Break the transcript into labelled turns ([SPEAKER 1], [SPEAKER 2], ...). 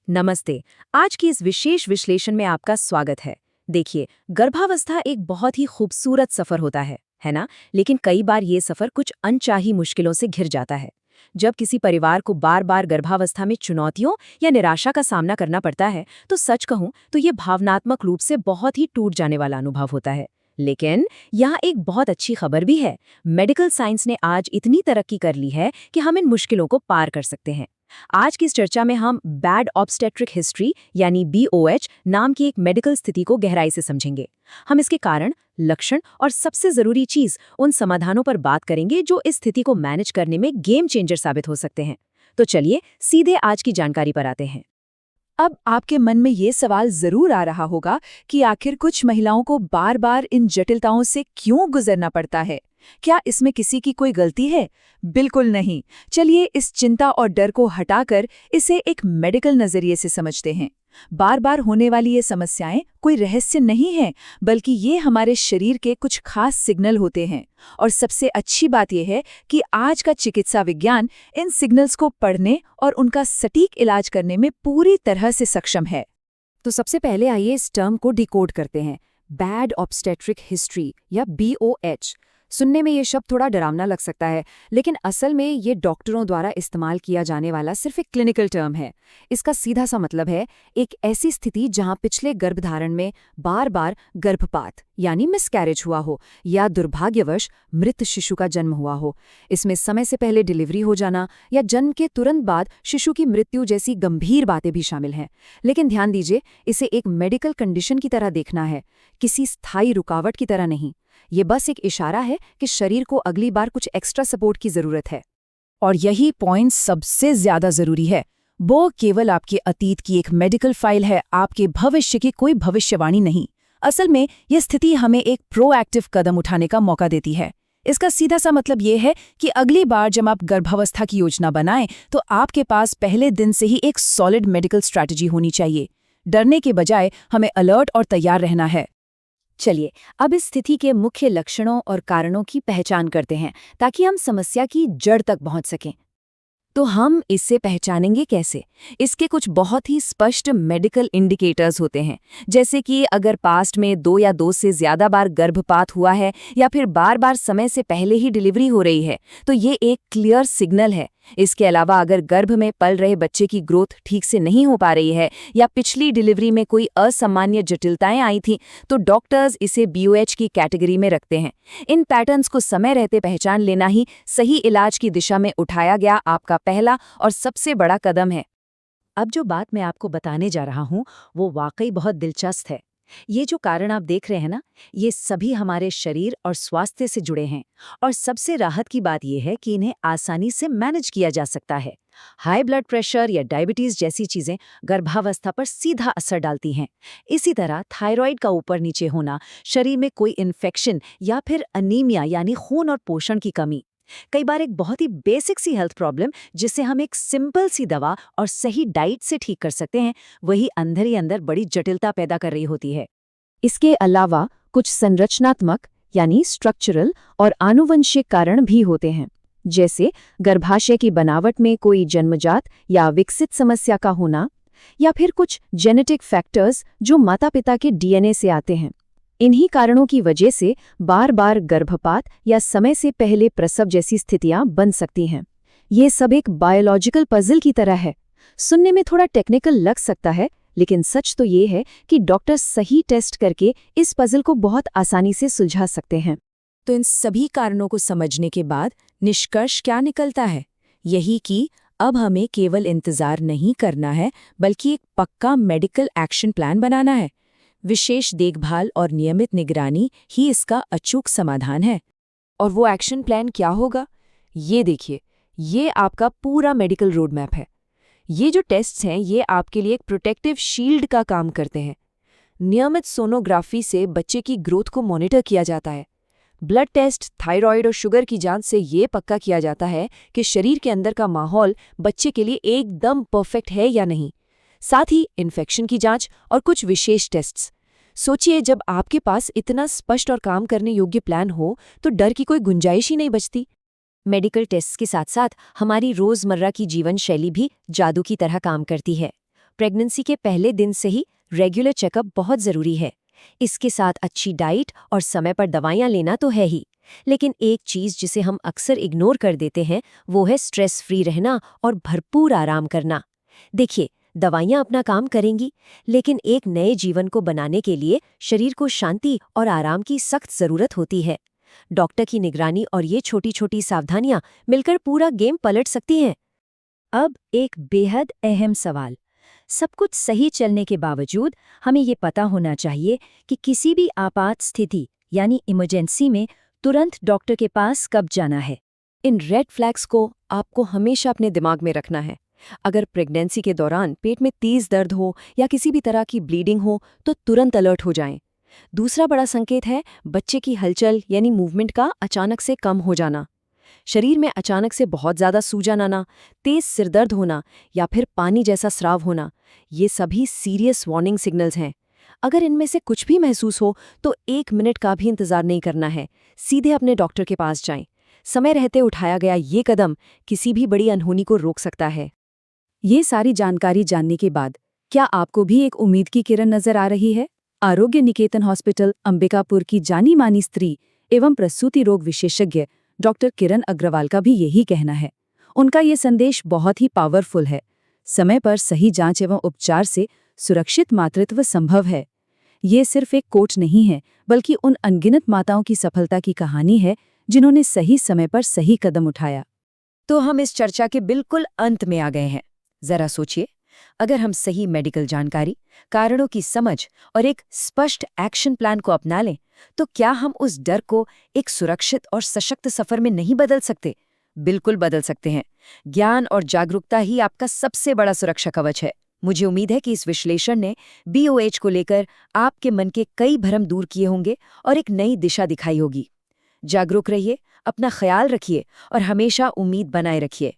[SPEAKER 1] नमस्ते। आज की इस विशेष विश्लेषण में आपका स्वागत है। देखिए, गर्भावस्था एक बहुत ही खूबसूरत सफर होता है ना? लेकिन कई बार ये सफर कुछ अनचाही मुश्किलों से घिर जाता है। जब किसी परिवार को बार-बार गर्भावस्था में चुनौतियों या निराशा का सामना करना पड़ता है, तो सच कहूं तो ये भावनात्मक रूप से बहुत ही टूट जाने वाला अनुभव होता है। लेकिन यहाँ एक बहुत अच्छी खबर भी है। मेडिकल साइंस ने आज इतनी तरक्की कर ली है कि हम इन मुश्किलों को पार कर सकते हैं। आज की इस चर्चा में हम बैड ऑब्स्टेट्रिक हिस्ट्री यानी BOH नाम की एक मेडिकल स्थिति को गहराई से समझेंगे। हम इसके कारण, लक्षण और सबसे जरूरी चीज उन समाधानों पर बात करेंगे जो इस स्थिति को मैनेज करने में गेम चेंजर साबित हो सकते हैं। तो चलिए सीधे आज की जानकारी पर आते हैं।
[SPEAKER 2] अब आपके मन में ये सवाल जरूर आ रहा होगा कि आखिर कुछ महिलाओं को बार बार इन जटिलताओं से क्यों गुजरना पड़ता है। क्या इसमें किसी की कोई गलती है? बिल्कुल नहीं। चलिए इस चिंता और डर को हटाकर इसे एक मेडिकल नजरिए से समझते हैं। बार बार होने वाली ये समस्याएं कोई रहस्य नहीं है, बल्कि ये हमारे शरीर के कुछ खास सिग्नल होते हैं। और सबसे अच्छी बात यह है कि आज का चिकित्सा विज्ञान इन सिग्नल्स को पढ़ने और उनका सटीक इलाज करने में पूरी तरह से सक्षम है।
[SPEAKER 1] तो सबसे पहले आइए इस टर्म को डिकोड करते हैं। बैड ऑब्स्टेट्रिक हिस्ट्री या BOH। सुनने में ये शब्द थोड़ा डरावना लग सकता है, लेकिन असल में ये डॉक्टरों द्वारा इस्तेमाल किया जाने वाला सिर्फ एक क्लिनिकल टर्म है। इसका सीधा सा मतलब है एक ऐसी स्थिति जहां पिछले गर्भधारण में बार बार गर्भपात यानी मिसकैरेज हुआ हो या दुर्भाग्यवश मृत शिशु का जन्म हुआ हो। इसमें समय से पहले डिलीवरी हो जाना या जन्म के तुरंत बाद शिशु की मृत्यु जैसी गंभीर बातें भी शामिल हैं। लेकिन ध्यान दीजिए, इसे एक मेडिकल कंडीशन की तरह देखना है, किसी स्थायी रुकावट की तरह नहीं। ये बस एक इशारा है कि शरीर को अगली बार कुछ एक्स्ट्रा सपोर्ट की जरूरत है।
[SPEAKER 2] और यही पॉइंट सबसे ज्यादा जरूरी है। वो केवल आपके अतीत की एक मेडिकल फाइल है, आपके भविष्य की कोई भविष्यवाणी नहीं। असल में यह स्थिति हमें एक प्रोएक्टिव कदम उठाने का मौका देती है। इसका सीधा सा मतलब ये है कि अगली बार जब आप गर्भावस्था की योजना बनाएं, तो आपके पास पहले दिन से ही एक सॉलिड मेडिकल स्ट्रैटेजी होनी चाहिए। डरने के बजाय हमें अलर्ट और तैयार रहना है।
[SPEAKER 1] चलिए अब इस स्थिति के मुख्य लक्षणों और कारणों की पहचान करते हैं, ताकि हम समस्या की जड़ तक पहुंच सकें। तो हम इसे पहचानेंगे कैसे? इसके कुछ बहुत ही स्पष्ट मेडिकल इंडिकेटर्स होते हैं, जैसे कि अगर पास्ट में 2 या 2 से ज्यादा बार गर्भपात हुआ है या फिर बार बार समय से पहले ही डिलीवरी हो रही है, तो ये एक क्लियर सिग्नल है। इसके अलावा अगर गर्भ में पल रहे बच्चे की ग्रोथ ठीक से नहीं हो पा रही है या पिछली डिलीवरी में कोई असामान्य जटिलताएं आई थी, तो डॉक्टर्स इसे BOH की कैटेगरी में रखते हैं। इन पैटर्न्स को समय रहते पहचान लेना ही सही इलाज की दिशा में उठाया गया आपका पहला और सबसे बड़ा कदम है। अब जो बात मैं आपको बताने जा रहा हूँ, वो वाकई बहुत दिलचस्प है। ये जो कारण आप देख रहे हैं ना, ये सभी हमारे शरीर और स्वास्थ्य से जुड़े हैं। और सबसे राहत की बात यह है कि इन्हें आसानी से मैनेज किया जा सकता है। हाई ब्लड प्रेशर या डायबिटीज जैसी चीजें गर्भावस्था पर सीधा असर डालती हैं। इसी तरह थायराइड का ऊपर नीचे होना, शरीर में कोई इन्फेक्शन या फिर अनीमिया यानी खून और पोषण की कमी, कई बार एक बहुत ही बेसिक सी हेल्थ प्रॉब्लम जिसे हम एक सिंपल सी दवा और सही डाइट से ठीक कर सकते हैं, वही अंदर ही अंदर बड़ी जटिलता पैदा कर रही होती है।
[SPEAKER 2] इसके अलावा कुछ संरचनात्मक यानी स्ट्रक्चरल और आनुवंशिक कारण भी होते हैं, जैसे गर्भाशय की बनावट में कोई जन्मजात या विकसित समस्या का होना, या फिर कुछ जेनेटिक फैक्टर्स जो माता-पिता के DNA से आते हैं। इन्हीं कारणों की वजह से बार बार गर्भपात या समय से पहले प्रसव जैसी स्थितियां बन सकती हैं। ये सब एक बायोलॉजिकल पजल की तरह है। सुनने में थोड़ा टेक्निकल लग सकता है, लेकिन सच तो ये है कि डॉक्टर सही टेस्ट करके इस पजल को बहुत आसानी से सुलझा सकते हैं।
[SPEAKER 1] तो इन सभी कारणों को समझने के बाद निष्कर्ष क्या निकलता है? यही कि अब हमें केवल इंतजार नहीं करना है, बल्कि एक पक्का मेडिकल एक्शन प्लान बनाना है। विशेष देखभाल और नियमित निगरानी ही इसका अचूक समाधान है।
[SPEAKER 2] और वो एक्शन प्लान क्या होगा? ये देखिए, ये आपका पूरा मेडिकल रोड मैप है। ये जो टेस्ट्स हैं, ये आपके लिए एक प्रोटेक्टिव शील्ड का काम करते हैं। नियमित सोनोग्राफी से बच्चे की ग्रोथ को मॉनिटर किया जाता है। ब्लड टेस्ट, थायराइड और शुगर की जांच से ये पक्का किया जाता है कि शरीर के अंदर का माहौल बच्चे के लिए एकदम परफेक्ट है या नहीं। साथ ही इन्फेक्शन की जांच और कुछ विशेष टेस्ट्स। सोचिए, जब आपके पास इतना स्पष्ट और काम करने योग्य प्लान हो, तो डर की कोई गुंजाइश ही नहीं बचती।
[SPEAKER 1] मेडिकल टेस्ट के साथ साथ हमारी रोजमर्रा की जीवन शैली भी जादू की तरह काम करती है। प्रेगनेंसी के पहले दिन से ही रेगुलर चेकअप बहुत ज़रूरी है। इसके साथ अच्छी डाइट और समय पर दवाइयाँ लेना तो है ही, लेकिन एक चीज़ जिसे हम अक्सर इग्नोर कर देते हैं वो है स्ट्रेस फ्री रहना और भरपूर आराम करना। देखिए, दवाइयाँ अपना काम करेंगी, लेकिन एक नए जीवन को बनाने के लिए शरीर को शांति और आराम की सख्त ज़रूरत होती है। डॉक्टर की निगरानी और ये छोटी छोटी सावधानियां मिलकर पूरा गेम पलट सकती हैं।
[SPEAKER 2] अब एक बेहद अहम सवाल। सब कुछ सही चलने के बावजूद हमें ये पता होना चाहिए कि किसी भी आपात स्थिति यानी इमरजेंसी में तुरंत डॉक्टर के पास कब जाना है।
[SPEAKER 1] इन रेड फ्लैग्स को आपको हमेशा अपने दिमाग में रखना है। अगर प्रेगनेंसी के दौरान पेट में तेज दर्द हो या किसी भी तरह की ब्लीडिंग हो तो तुरंत अलर्ट हो जाएं। दूसरा बड़ा संकेत है बच्चे की हलचल यानी मूवमेंट का अचानक से कम हो जाना। शरीर में अचानक से बहुत ज़्यादा सूजन आना, तेज सिरदर्द होना या फिर पानी जैसा स्राव होना, ये सभी सीरियस वार्निंग सिग्नल्स हैं। अगर इनमें से कुछ भी महसूस हो तो 1 मिनट का भी इंतज़ार नहीं करना है, सीधे अपने डॉक्टर के पास जाएं। समय रहते उठाया गया ये कदम किसी भी बड़ी अनहोनी को रोक सकता है।
[SPEAKER 2] ये सारी जानकारी जानने के बाद क्या आपको भी एक उम्मीद की किरण नजर आ रही है? आरोग्य निकेतन हॉस्पिटल अंबिकापुर की जानी मानी स्त्री एवं प्रसूति रोग विशेषज्ञ डॉक्टर किरण अग्रवाल का भी यही कहना है। उनका ये संदेश बहुत ही पावरफुल है। समय पर सही जांच एवं उपचार से सुरक्षित मातृत्व संभव है। ये सिर्फ एक कोट नहीं है, बल्कि उन अनगिनत माताओं की सफलता की कहानी है जिन्होंने सही समय पर सही कदम उठाया।
[SPEAKER 1] तो हम इस चर्चा के बिल्कुल अंत में आ गए हैं। जरा सोचिए, अगर हम सही मेडिकल जानकारी, कारणों की समझ और एक स्पष्ट एक्शन प्लान को अपना लें, तो क्या हम उस डर को एक सुरक्षित और सशक्त सफर में नहीं बदल सकते? बिल्कुल बदल सकते हैं। ज्ञान और जागरूकता ही आपका सबसे बड़ा सुरक्षा कवच है। मुझे उम्मीद है कि इस विश्लेषण ने BOH को लेकर आपके मन के कई भ्रम दूर किए होंगे और एक नई दिशा दिखाई होगी। जागरूक रहिए, अपना ख्याल रखिए और हमेशा उम्मीद बनाए रखिए।